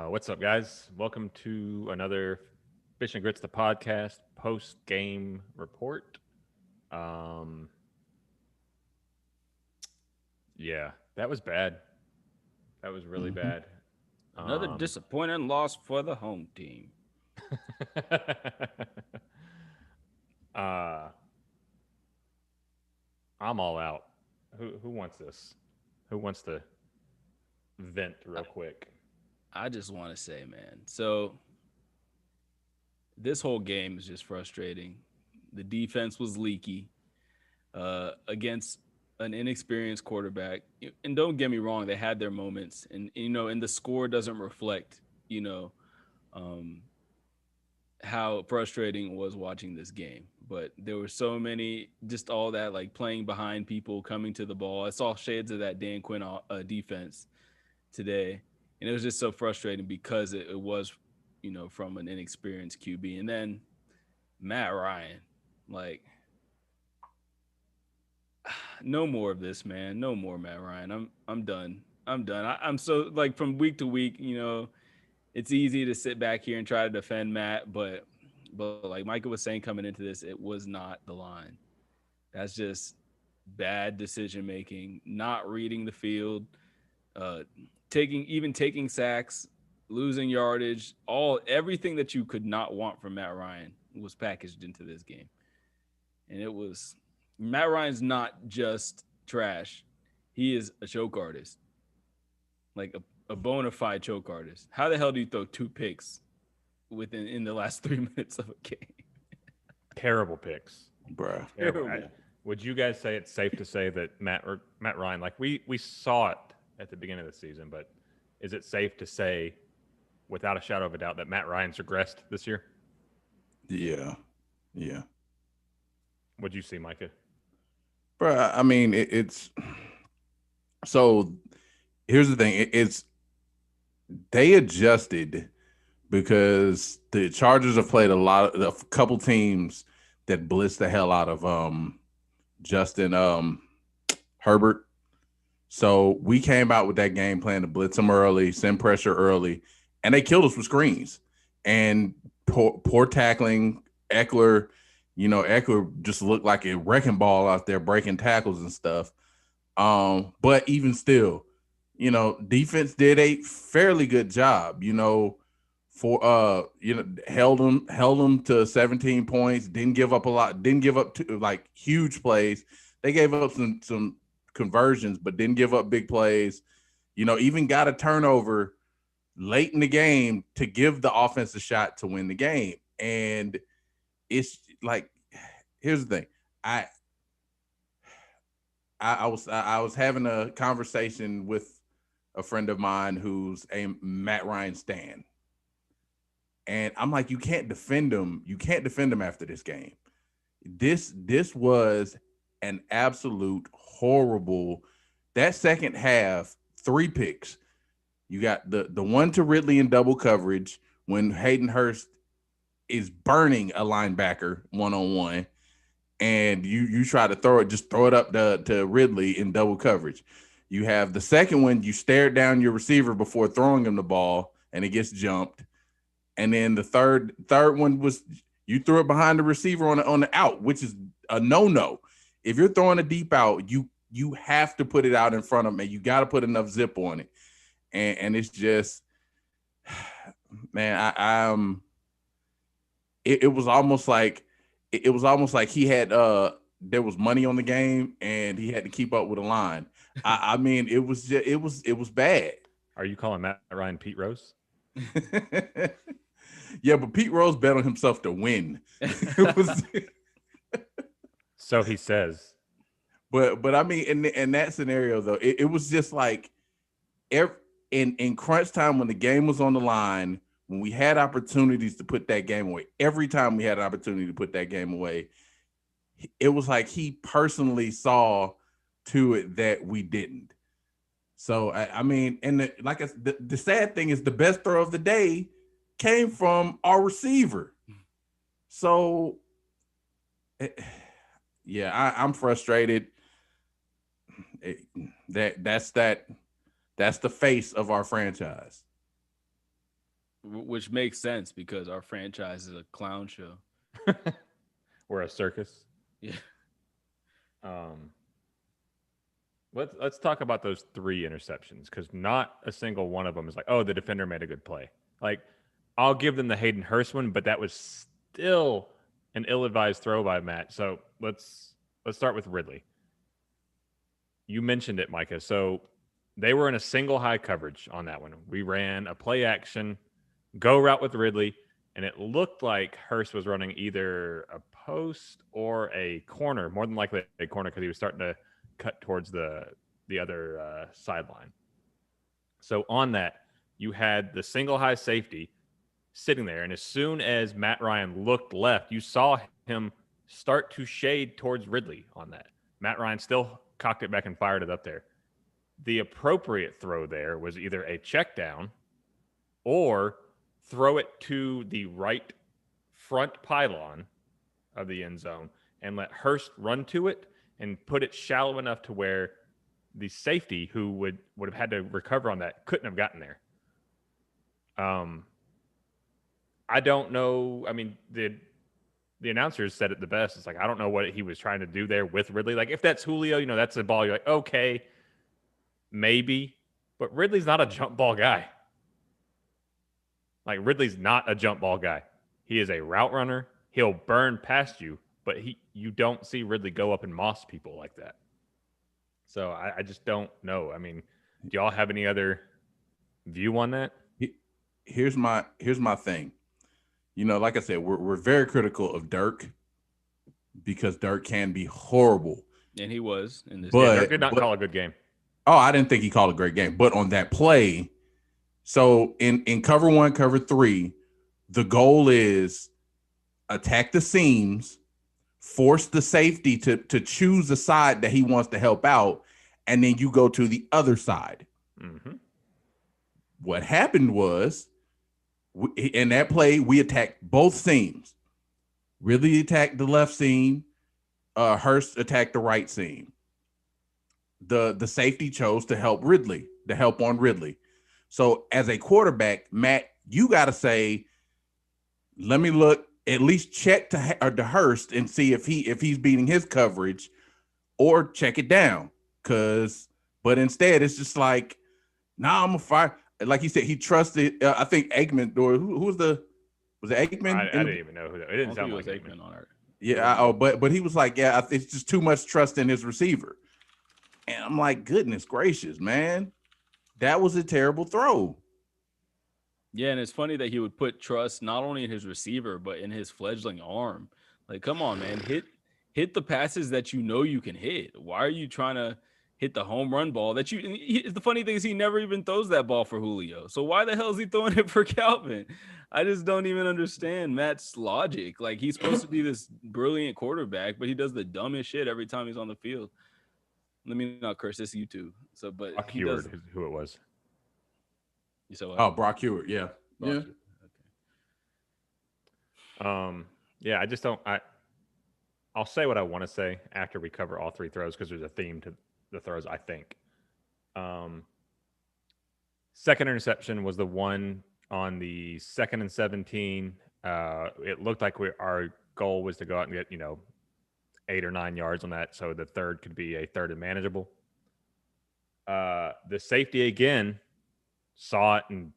What's up, guys? Welcome to another Fish and Grits, the podcast post game report. Um, yeah, that was bad. That was really hmm bad. Another Um, disappointing loss for the home team. uh, I'm all out. Who wants this? Who wants to vent real quick? I just want to say, man. So this whole game is just frustrating. The defense was leaky against an inexperienced quarterback. And don't get me wrong, they had their moments, and the score doesn't reflect, you know, um, how frustrating it was watching this game. But there were so many, just all that like playing behind people, coming to the ball. I saw shades of that Dan Quinn defense today, and it was just so frustrating because it was, from an inexperienced QB. And then Matt Ryan, like, no more of this, man. No more Matt Ryan. I'm done. I'm done. I'm so like from week to week, it's easy to sit back here and try to defend Matt, but like Michael was saying coming into this, it was not the line. That's just bad decision making, not reading the field, uh, taking sacks, losing yardage, everything that you could not want from Matt Ryan was packaged into this game. And it was Matt Ryan's not just trash. He is a choke artist. Like a bona fide choke artist. How the hell do you throw two picks within in the last 3 minutes of a game? Terrible picks. Bruh. Terrible. Terrible. Would you guys say it's safe to say that Matt Ryan, like we saw it at the beginning of the season, but is it safe to say, without a shadow of a doubt, that Matt Ryan's regressed this year? Yeah. Yeah. What'd you see, Micah? Bruh, I mean, it's so here's the thing. It's they adjusted because the Chargers have played a couple teams that blitzed the hell out of Justin Herbert. So we came out with that game plan to blitz them early, send pressure early, and they killed us with screens and poor tackling. Eckler just looked like a wrecking ball out there breaking tackles and stuff. But even still, defense did a fairly good job. Held them to 17 points. Didn't give up a lot. Didn't give up like huge plays. They gave up some conversions, but didn't give up big plays. Even got a turnover late in the game to give the offense a shot to win the game. And it's like, here's the thing. I was having a conversation with a friend of mine who's a Matt Ryan stan. And I'm like, you can't defend him. You can't defend him after this game. This was an absolute horrible. That second half, 3 picks. You got the one to Ridley in double coverage when Hayden Hurst is burning a linebacker one-on-one, and you try to throw it up to Ridley in double coverage. You have the second one, you stare down your receiver before throwing him the ball, and it gets jumped. And then the third one was you threw it behind the receiver on the out, which is a no-no. If you're throwing a deep out, you have to put it out in front of him, and you got to put enough zip on it. And it's just, man, it was almost like he had there was money on the game and he had to keep up with the line. I mean, it was bad. Are you calling Matt Ryan Pete Rose? Yeah, but Pete Rose bet on himself to win. So he says. But I mean, in that scenario though, it was just like in crunch time when the game was on the line, when we had opportunities to put that game away, every time we had an opportunity to put that game away, it was like he personally saw to it that we didn't. So I mean, and the sad thing is the best throw of the day came from our receiver. So yeah, I'm frustrated. That's the face of our franchise. which makes sense because our franchise is a clown show. We're a circus. Yeah. Let's talk about those 3 interceptions because not a single one of them is like, oh, the defender made a good play. Like, I'll give them the Hayden Hurst one, but that was still an ill-advised throw by Matt. So let's start with Ridley. You mentioned it, Micah. So they were in a single high coverage on that one. We ran a play action go route with Ridley, and it looked like Hurst was running either a post or a corner, more than likely a corner because he was starting to cut towards the other sideline. So on that, you had the single high safety sitting there, and as soon as Matt Ryan looked left, you saw him start to shade towards Ridley on that. Matt Ryan still cocked it back and fired it up there. The appropriate throw there was either a check down or throw it to the right front pylon of the end zone and let Hurst run to it and put it shallow enough to where the safety who would have had to recover on that couldn't have gotten there. I don't know. I mean, the announcers said it the best. It's like, I don't know what he was trying to do there with Ridley. Like, if that's Julio, that's a ball. You're like, okay, maybe. But Ridley's not a jump ball guy. Like, Ridley's not a jump ball guy. He is a route runner. He'll burn past you, but you don't see Ridley go up and moss people like that. So I just don't know. I mean, do y'all have any other view on that? Here's my thing. Like I said, we're very critical of Dirk because Dirk can be horrible. And he was in this. But Dirk did not call a good game. Oh, I didn't think he called a great game. But on that play, so in cover 1, cover 3, the goal is attack the seams, force the safety to choose the side that he wants to help out, and then you go to the other side. Mm-hmm. What happened was, in that play, we attacked both seams. Ridley attacked the left seam. Hurst attacked the right seam. The safety chose to help on Ridley. So as a quarterback, Matt, you got to say, let me look, at least check to Hurst and see if he's beating his coverage, or check it down. But instead, it's just like, nah, I'm gonna fire. Like you said, he trusted. I think Aikman, or who was it Aikman? I didn't even know who that. It didn't sound like Aikman on it. Yeah. But he was like, yeah, it's just too much trust in his receiver. And I'm like, goodness gracious, man, that was a terrible throw. Yeah, and it's funny that he would put trust not only in his receiver but in his fledgling arm. Like, come on, man, hit the passes that you can hit. Why are you trying to hit the home run ball that the funny thing is he never even throws that ball for Julio. So why the hell is he throwing it for Calvin? I just don't even understand Matt's logic. Like, he's supposed to be this brilliant quarterback, but he does the dumbest shit every time he's on the field. Let me not curse this YouTube. So, but Brock Heward is who it was. You saw what? Oh, Brock Heward, yeah. Brock yeah. Heward. Okay. Yeah, I just don't. I'll say what I want to say after we cover all 3 throws because there's a theme to the throws, I think. Second interception was the one on the 2nd and 17. It looked like our goal was to go out and get 8 or 9 yards on that, so the third could be a third and manageable. The safety again saw it and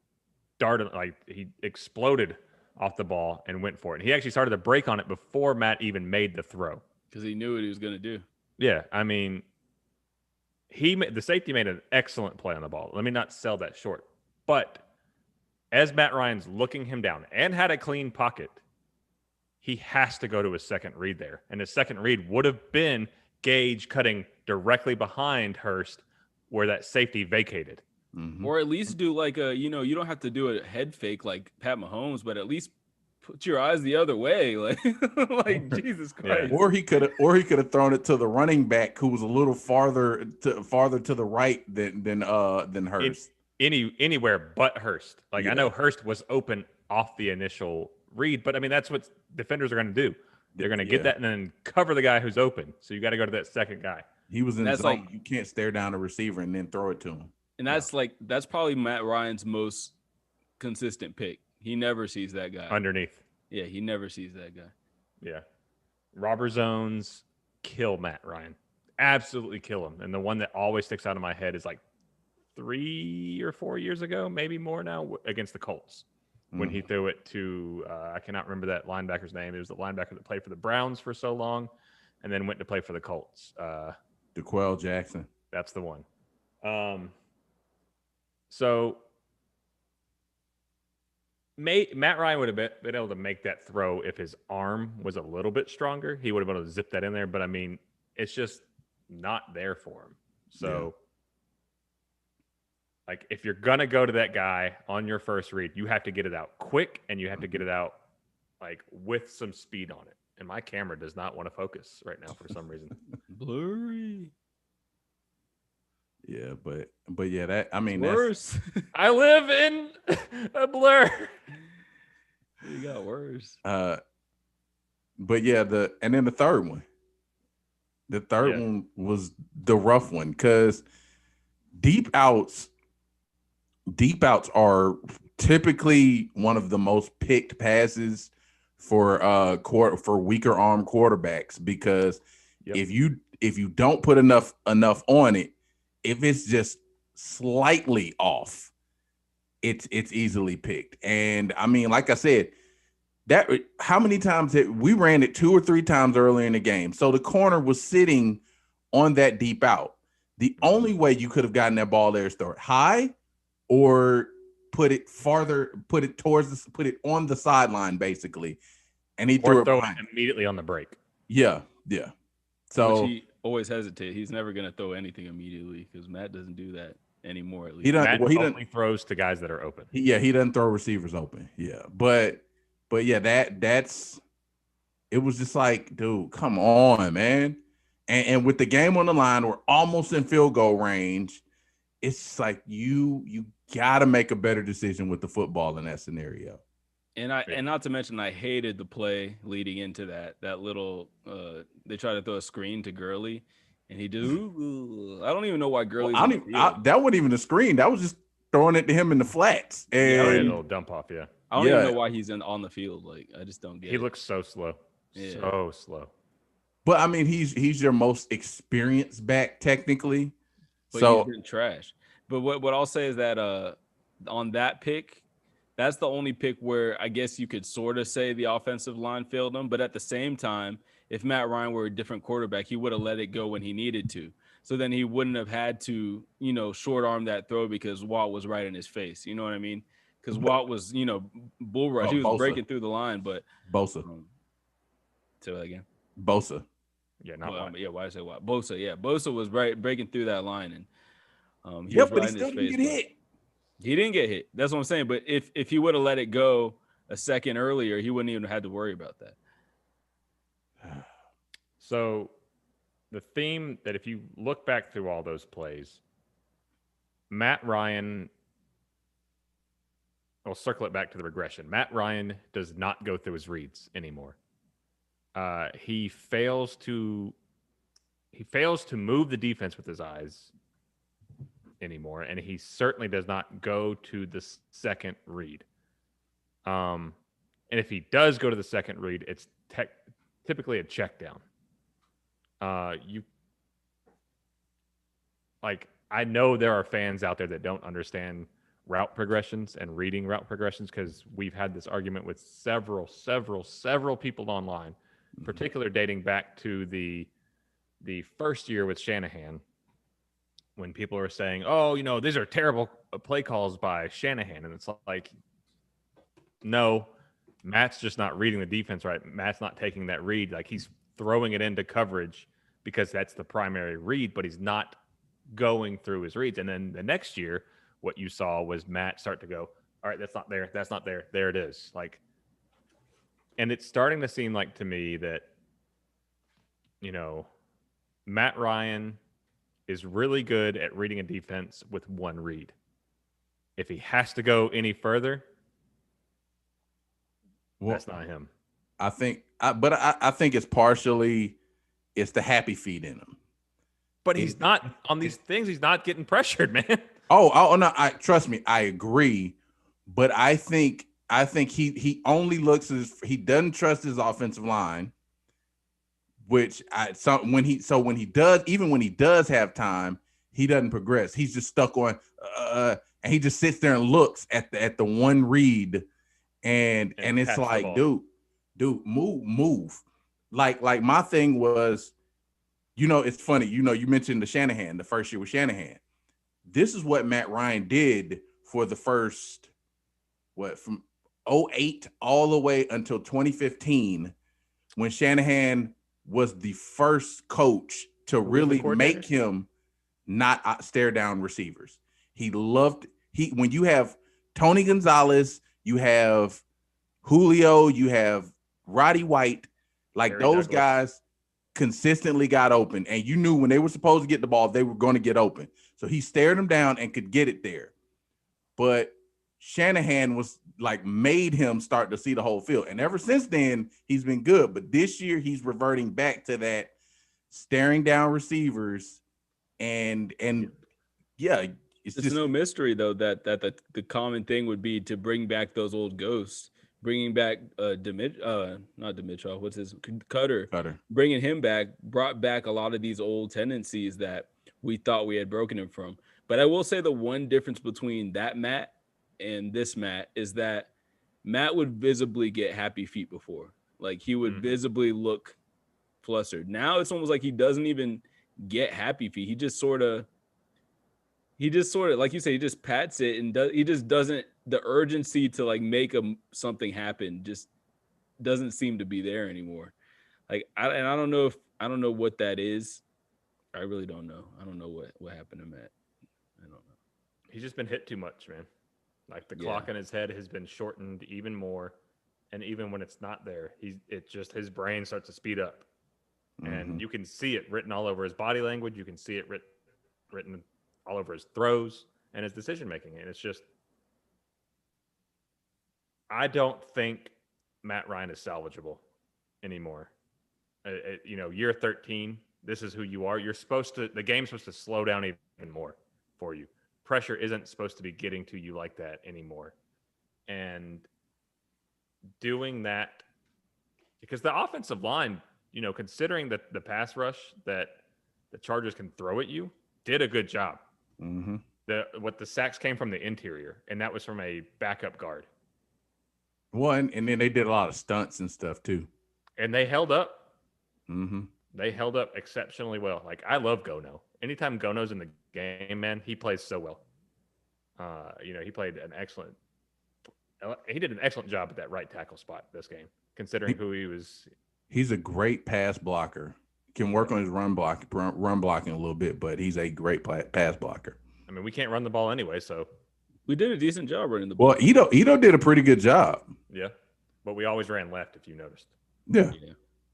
darted, like he exploded off the ball and went for it. And he actually started a break on it before Matt even made the throw because he knew what he was going to do. Yeah, I mean, the safety made an excellent play on the ball. Let me not sell that short. But as Matt Ryan's looking him down and had a clean pocket, he has to go to his second read there. And his second read would have been Gage cutting directly behind Hurst where that safety vacated. Mm-hmm. Or at least do like you don't have to do a head fake like Pat Mahomes, but at least put your eyes the other way. Like, Jesus Christ. Yeah. Or he could have thrown it to the running back who was a little farther to the right than Hurst. Anywhere but Hurst. Like, yeah. I know Hurst was open off the initial read, but I mean, that's what defenders are going to do. They're going to get that and then cover the guy who's open. So you got to go to that second guy. He was in zone. Like, you can't stare down a receiver and then throw it to him. And that's probably Matt Ryan's most consistent pick. He never sees that guy. underneath. Yeah, he never sees that guy. Yeah. Robber zones kill Matt Ryan. Absolutely kill him. And the one that always sticks out of my head is like 3 or 4 years ago, maybe more now, against the Colts. When he threw it to, I cannot remember that linebacker's name. It was the linebacker that played for the Browns for so long and then went to play for the Colts. DeQuell Jackson. That's the one. So Matt Ryan would have been able to make that throw if his arm was a little bit stronger. He would have been able to zip that in there. But, I mean, it's just not there for him. So, like, if you're going to go to that guy on your first read, you have to get it out quick and you have to get it out, like, with some speed on it. And my camera does not want to focus right now for some reason. Blurry. Yeah, but yeah, that, I mean, Worse. I live in a blur. You got worse. But yeah, and then the third one. The third one was the rough one because deep outs are typically one of the most picked passes for weaker arm quarterbacks because if you don't put enough on it, if it's just slightly off, it's easily picked. And I mean, like I said, that how many times we ran it 2 or 3 times earlier in the game. So the corner was sitting on that deep out. The only way you could have gotten that ball there is throw it high or put it on the sideline basically. And he threw it immediately on the break. Yeah. So which he always hesitates. He's never going to throw anything immediately because Matt doesn't do that anymore. At least he only throws to guys that are open. He doesn't throw receivers open. Yeah, but yeah, that's it was just like, dude, come on, man. And with the game on the line, we're almost in field goal range. It's like you got to make a better decision with the football in that scenario. And not to mention, I hated the play leading into that little. They tried to throw a screen to Gurley, and he did. I don't even know why Gurley. That wasn't even a screen. That was just throwing it to him in the flats. And a little dump off. Yeah, I don't even know why he's on the field. Like, I just don't get it. He looks so slow. Yeah. So slow. But I mean, he's your most experienced back technically. But so he's been trash. But what I'll say is that on that pick. That's the only pick where I guess you could sort of say the offensive line failed him. But at the same time, if Matt Ryan were a different quarterback, he would have let it go when he needed to. So then he wouldn't have had to, short arm that throw because Walt was right in his face. You know what I mean? Because Walt was, bull rush. He was Bosa. breaking through the line, but Bosa. Say that again. Bosa. Yeah, not Watt. Yeah, why did I say Watt? Bosa. Yeah, Bosa was breaking through that line, and he but he still didn't get hit. He didn't get hit. That's what I'm saying. But if he would have let it go a second earlier, he wouldn't even have had to worry about that. So the theme that if you look back through all those plays, Matt Ryan, I'll circle it back to the regression. Matt Ryan does not go through his reads anymore. He fails to move the defense with his eyes anymore, and he certainly does not go to the second read. And if he does go to the second read, it's typically a check down. I know there are fans out there that don't understand route progressions and reading route progressions because we've had this argument with several people online, particularly dating back to the first year with Shanahan, when people are saying, oh, these are terrible play calls by Shanahan. And it's like, no, Matt's just not reading the defense right. Matt's not taking that read. Like, he's throwing it into coverage because that's the primary read, but he's not going through his reads. And then the next year, what you saw was Matt start to go, all right, that's not there. That's not there. There it is. And it's starting to seem like to me that, Matt Ryan is really good at reading a defense with one read. If he has to go any further, that's not him. I think it's partially it's the happy feet in him. But he's not on these things. He's not getting pressured, man. Oh no! Trust me, I agree. But I think I think he only he doesn't trust his offensive line, which when he does have time, he doesn't progress. He's just stuck on and he just sits there and looks at the one read and it's like, dude, move. Like my thing was, it's funny, you mentioned the first year with Shanahan. This is what Matt Ryan did for the first from 2008 all the way until 2015, when Shanahan was the first coach to really make him not stare down receivers. When you have Tony Gonzalez, you have Julio, you have Roddy White, like Harry those Douglas. Guys consistently got open, and you knew when they were supposed to get the ball, they were going to get open. So he stared them down and could get it there. But Shanahan was made him start to see the whole field. And ever since then, he's been good. But this year, he's reverting back to that staring down receivers. And yeah, it's just no mystery, though, that the common thing would be to bring back those old ghosts, bringing back not Dimitrov, what's his Cutter, bringing him back, brought back a lot of these old tendencies that we thought we had broken him from. But I will say the one difference between that Matt and this Matt is that Matt would visibly get happy feet before. Like, he would visibly look flustered. Now it's almost like he doesn't even get happy feet. He just sort of, like you say, he just pats it and he just doesn't, the urgency to make something happen just doesn't seem to be there anymore. I don't know what that is. I really don't know. I don't know what happened to Matt. I don't know. He's just been hit too much, man. Like, the clock in his head has been shortened even more. And even when it's not there, his brain starts to speed up. And you can see it written all over his body language. You can see it written all over his throws and his decision making. And it's just, I don't think Matt Ryan is salvageable anymore. Year 13, this is who you are. The game's supposed to slow down even more for you. Pressure isn't supposed to be getting to you like that anymore. And doing that, because the offensive line, considering that the pass rush that the Chargers can throw at you, did a good job. What the sacks came from the interior, and that was from a backup guard. And then they did a lot of stunts and stuff too. And they held up. They held up exceptionally well. Like, I love Gono. Anytime Gono's in the game, man, he plays so well. He did an excellent job at that right tackle spot this game, considering who he was. He's a great pass blocker. Can work on his run blocking a little bit, but he's a great pass blocker. I mean, we can't run the ball anyway, so we did a decent job running the ball. Well, Ito did a pretty good job. Yeah, but we always ran left, if you noticed. Yeah.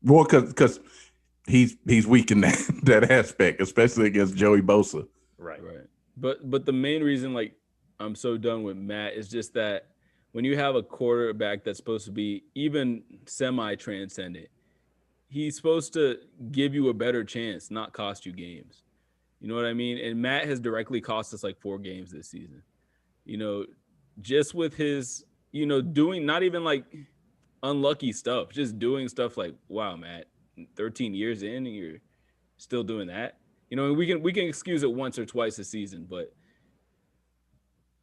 Well, because he's weak in that aspect, especially against Joey Bosa. Right. But the main reason, I'm so done with Matt is just that when you have a quarterback that's supposed to be even semi-transcendent, he's supposed to give you a better chance, not cost you games. You know what I mean? And Matt has directly cost us 4 games this season. Just with his, doing not even unlucky stuff, just doing stuff wow, Matt, 13 years in, and you're still doing that. We can excuse it once or twice a season, but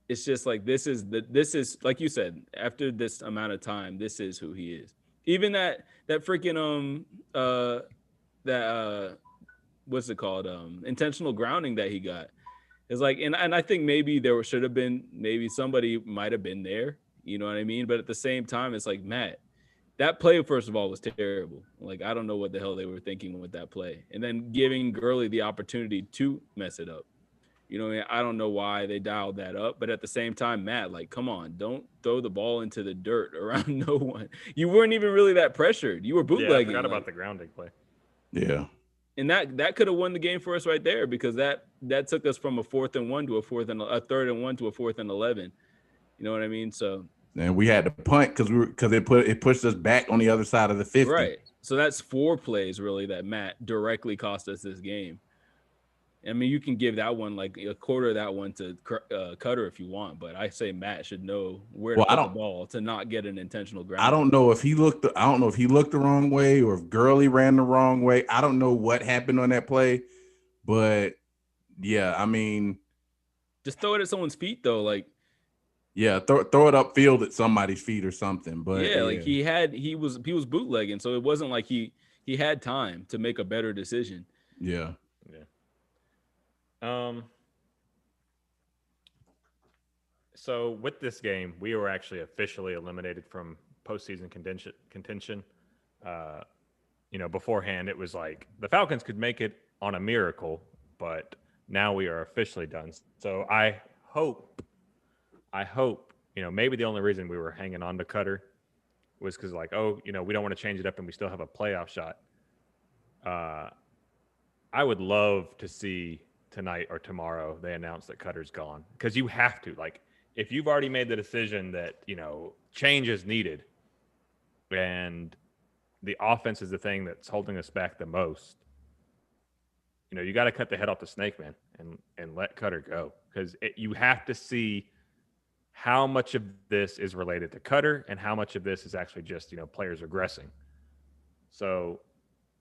it's just this is like you said, after this amount of time, this is who he is. Even that freaking what's it called? Intentional grounding that he got is and I think maybe there should have been, maybe somebody might have been there, you know what I mean? But at the same time, it's Matt, that play, first of all, was terrible. I don't know what the hell they were thinking with that play. And then giving Gurley the opportunity to mess it up. I don't know why they dialed that up. But at the same time, Matt, come on, don't throw the ball into the dirt around no one. You weren't even really that pressured. You were bootlegging. Yeah, I forgot about the grounding play. Yeah. And that could have won the game for us right there, because that took us from a 4th and 1 to a 3rd and 1 to a 4th and 11. You know what I mean? So. And we had to punt because it pushed us back on the other side of the 50. Right. So that's 4 plays really that Matt directly cost us this game. I mean, you can give that one like a quarter of that one to Cutter if you want, but I say Matt should know where to put the ball to not get an intentional ground. I don't know if he looked the wrong way or if Gurley ran the wrong way. I don't know what happened on that play, but yeah, I mean, just throw it at someone's feet though, like. Yeah, throw it upfield at somebody's feet or something. But yeah, like he was bootlegging, so it wasn't like he had time to make a better decision. Yeah. So with this game, we were actually officially eliminated from postseason contention. Beforehand it was like the Falcons could make it on a miracle, but now we are officially done. So I hope, maybe the only reason we were hanging on to Cutter was because we don't want to change it up and we still have a playoff shot. I would love to see tonight or tomorrow they announce that Cutter's gone, because you have to. Like, if you've already made the decision that, change is needed and the offense is the thing that's holding us back the most, you got to cut the head off the snake, man, and let Cutter go, because you have to see how much of this is related to Cutter and how much of this is actually just, players regressing. So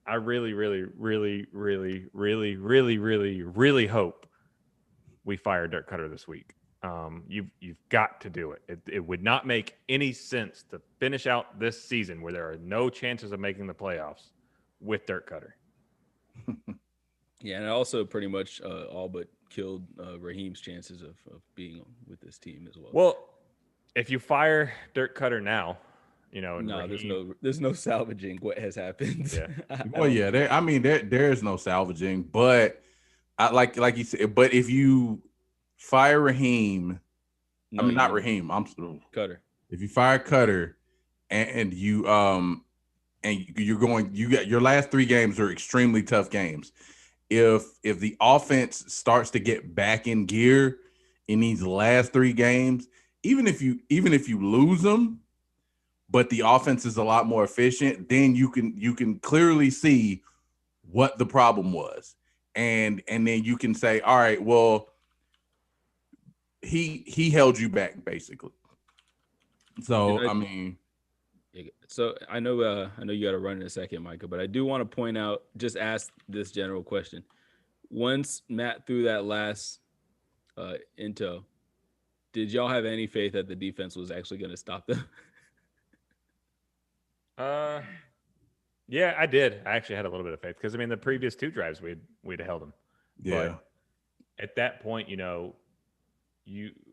I really, really, really, really, really, really, really, really hope we fire Dirk Cutter this week. You've got to do it. It would not make any sense to finish out this season where there are no chances of making the playoffs with Dirk Cutter. Yeah, and it also pretty much all but killed Raheem's chances of being with this team as well. Well, if you fire Dirk Cutter now, there's no salvaging what has happened. Yeah. Well, yeah, there is no salvaging, but like you said, but if you fire Raheem, not Raheem, Cutter. If you fire Cutter and you got your last 3 games are extremely tough games. If the offense starts to get back in gear in these last 3 games, even if you lose them, but the offense is a lot more efficient, then you can clearly see what the problem was. And then you can say, all right, well, he held you back basically. So, so I know you got to run in a second, Micah, but I do want to point out, just ask this general question. Once Matt threw that last into, did y'all have any faith that the defense was actually going to stop them? Yeah, I did. I actually had a little bit of faith because the previous 2 drives we'd held them. Yeah. But at that point,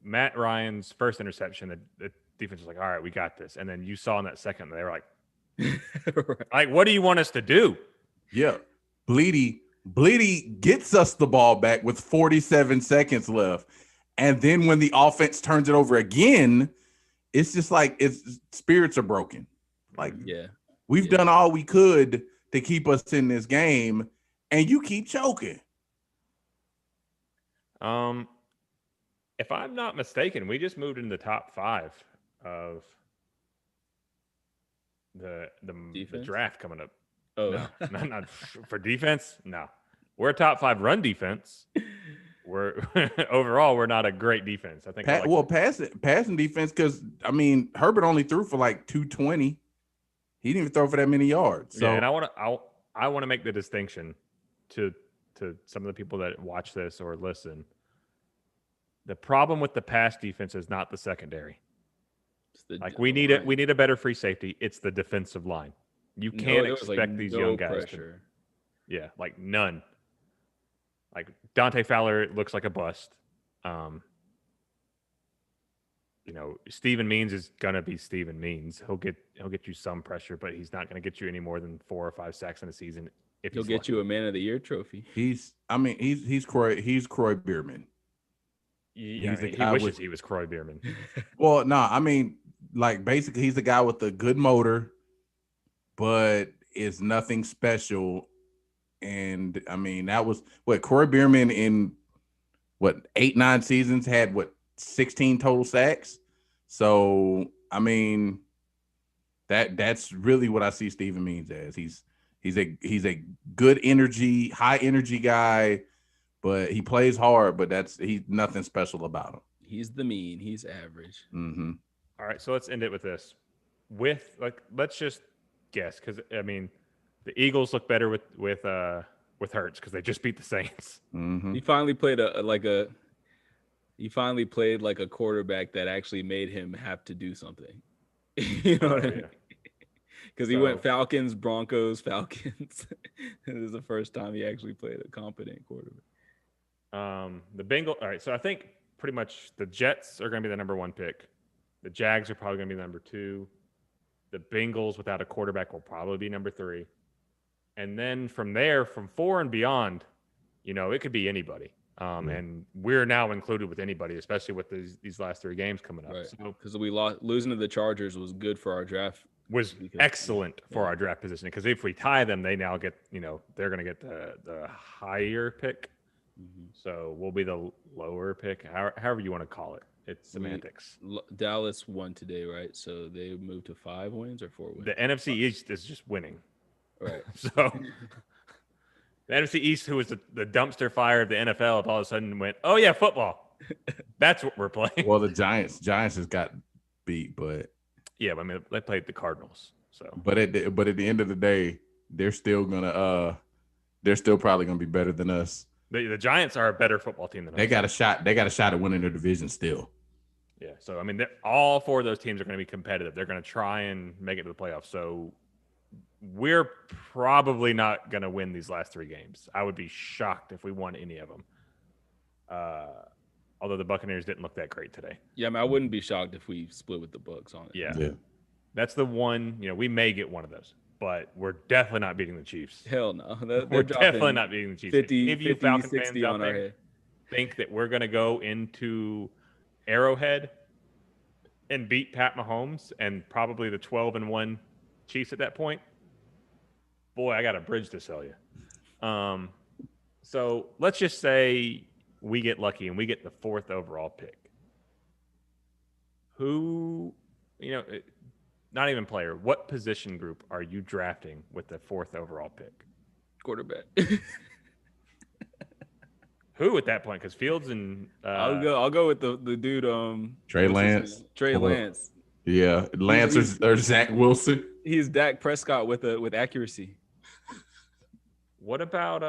Matt Ryan's first interception, the defense was like, all right, we got this. And then you saw in that second, they were like, like, what do you want us to do? Yeah. Bleedy gets us the ball back with 47 seconds left. And then when the offense turns it over again, it's just like spirits are broken. Like, yeah, we've done all we could to keep us in this game, and you keep choking. If I'm not mistaken, we just moved into the top 5 of the draft coming up. Oh, no, not for defense. No, we're a top 5 run defense. We're overall, we're not a great defense. I think. Passing defense, because Herbert only threw for like 220. He didn't even throw for that many yards. So. Yeah, and I want to make the distinction to some of the people that watch this or listen. The problem with the pass defense is not the secondary. We need a better free safety. It's the defensive line. You can't expect these young guys to. Yeah, like none. Like Dante Fowler looks like a bust. Steven Means is gonna be Steven Means. He'll get you some pressure, but he's not gonna get you any more than 4 or 5 sacks in a season. If he'll get you a Man of the Year trophy. He's Croy Bierman. Yeah, he wishes he was Croy Bierman. Well, no, basically he's the guy with the good motor, but it's nothing special. And that was what Croy Bierman in 8-9 seasons had 16 total sacks. So that's really what I see Steven Means as. He's a good energy, high energy guy, but he plays hard. But he's nothing special about him. He's the mean. He's average. Mm-hmm. All right, so let's end it with this. Let's just guess, because I mean, the Eagles look better with Hurts because they just beat the Saints. Mm-hmm. He finally played like a quarterback that actually made him have to do something. You know what I mean? Because he went Falcons, Broncos, Falcons. This is the first time he actually played a competent quarterback. The Bengals. All right, so I think pretty much the Jets are going to be the number 1 pick. The Jags are probably going to be number 2. The Bengals without a quarterback will probably be number 3. And then from there, from 4 and beyond, it could be anybody. And we're now included with anybody, especially with these last 3 games coming up. Right. So, because losing to the Chargers was good for our draft. Was excellent for our draft position, because if we tie them, they now get, they're going to get the higher pick. Mm-hmm. So we'll be the lower pick, however you want to call it. It's semantics. Dallas won today, right? So they moved to 5 wins or 4 wins. The NFC East is just winning. Right. So the NFC East, who was the dumpster fire of the NFL, all of a sudden went, oh yeah, football. That's what we're playing. Well, the Giants just got beat, but yeah, I mean they played the Cardinals. So, but at the end of the day, they're still probably gonna be better than us. The Giants are a better football team than us. They got a shot at winning their division still. Yeah, so I mean, all 4 of those teams are going to be competitive. They're going to try and make it to the playoffs. So we're probably not going to win these last 3 games. I would be shocked if we won any of them. Although the Buccaneers didn't look that great today. Yeah, I mean, I wouldn't be shocked if we split with the Bucs on it. Yeah. That's the one. We may get one of those, but we're definitely not beating the Chiefs. Hell no. We're definitely not beating the Chiefs. 50, if you 50, Falcon 60 fans out on our there head. think that we're going to go into Arrowhead and beat Pat Mahomes and probably the 12-1 Chiefs at that point, boy, I got a bridge to sell you. So let's just say we get lucky and we get the 4th overall pick. Who, not even player, what position group are you drafting with the 4th overall pick? Quarterback. Who at that point? Because Fields and I'll go with the dude. Trey Lance. Trey Lance. Yeah, Lance or Zach Wilson. He's Dak Prescott with accuracy. What about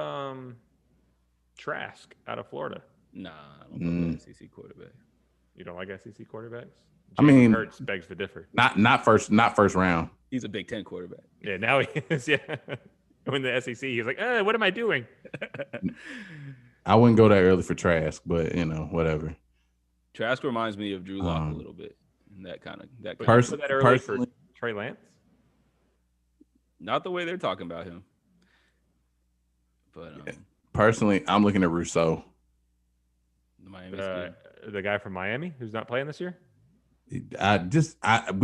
Trask out of Florida? Nah, I don't like SEC quarterback. You don't like SEC quarterbacks? I mean, Hurts begs to differ. Not first round. He's a Big Ten quarterback. Yeah, now he is. Yeah, when the SEC, he's like, what am I doing? I wouldn't go that early for Trask, but whatever. Trask reminds me of Drew Lock a little bit. That person that early for Trey Lance. Not the way they're talking about him. But personally, I'm looking at Rousseau. The guy from Miami who's not playing this year. We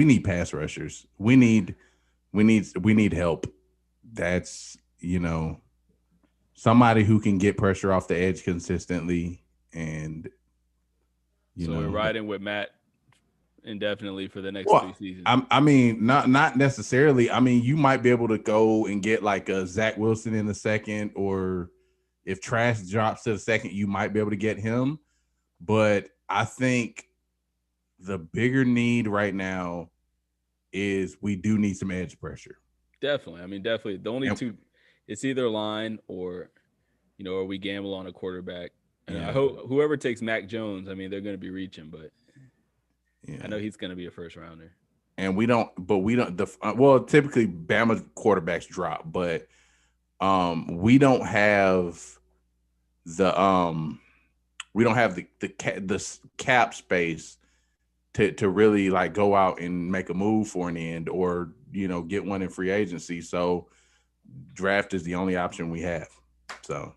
need pass rushers. We need help. That's somebody who can get pressure off the edge consistently, and we're riding with Matt indefinitely for the next 3 seasons. I mean, not necessarily. I mean, you might be able to go and get like a Zach Wilson in the 2nd, or if Trask drops to the 2nd, you might be able to get him. But I think the bigger need right now is we do need some edge pressure. Definitely. I mean, definitely. The only two, it's either line or we gamble on a quarterback. And I hope whoever takes Mac Jones, I mean, they're going to be reaching, but I know he's going to be a 1st rounder. And typically Bama quarterbacks drop, but we don't have the cap space to really like go out and make a move for an end, or get one in free agency. So draft is the only option we have. So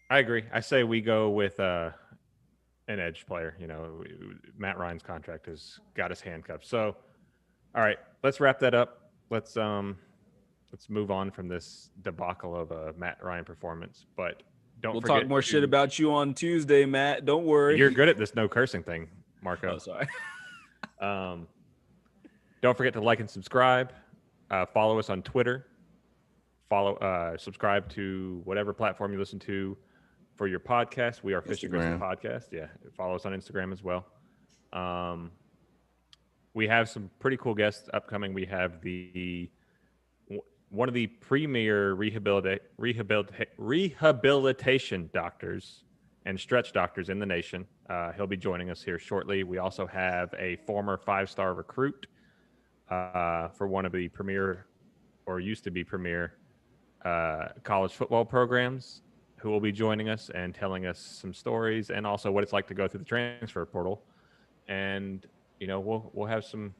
I agree. I say we go with an edge player. Matt Ryan's contract has got us handcuffed. So all right, let's wrap that up. Let's move on from this debacle of a Matt Ryan performance. But we'll talk more shit about you on Tuesday, Matt. Don't worry. You're good at this no cursing thing, Marco. Oh, sorry. Don't forget to like and subscribe. Follow us on Twitter. Subscribe to whatever platform you listen to. for your podcast. We are Fishing Grizzly Instagram. Podcast. Yeah, follow us on Instagram as well. We have some pretty cool guests upcoming. We have one of the premier rehabilitation doctors and stretch doctors in the nation. He'll be joining us here shortly. We also have a former 5-star recruit for one of the premier, or used to be premier, college football programs, who will be joining us and telling us some stories and also what it's like to go through the transfer portal. And we'll have some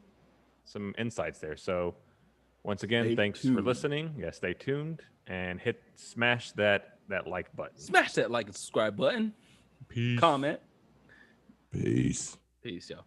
insights there. So once again, thanks for listening. Yeah, stay tuned and smash that like button. Smash that like and subscribe button. Peace. Comment. Peace. Peace, y'all.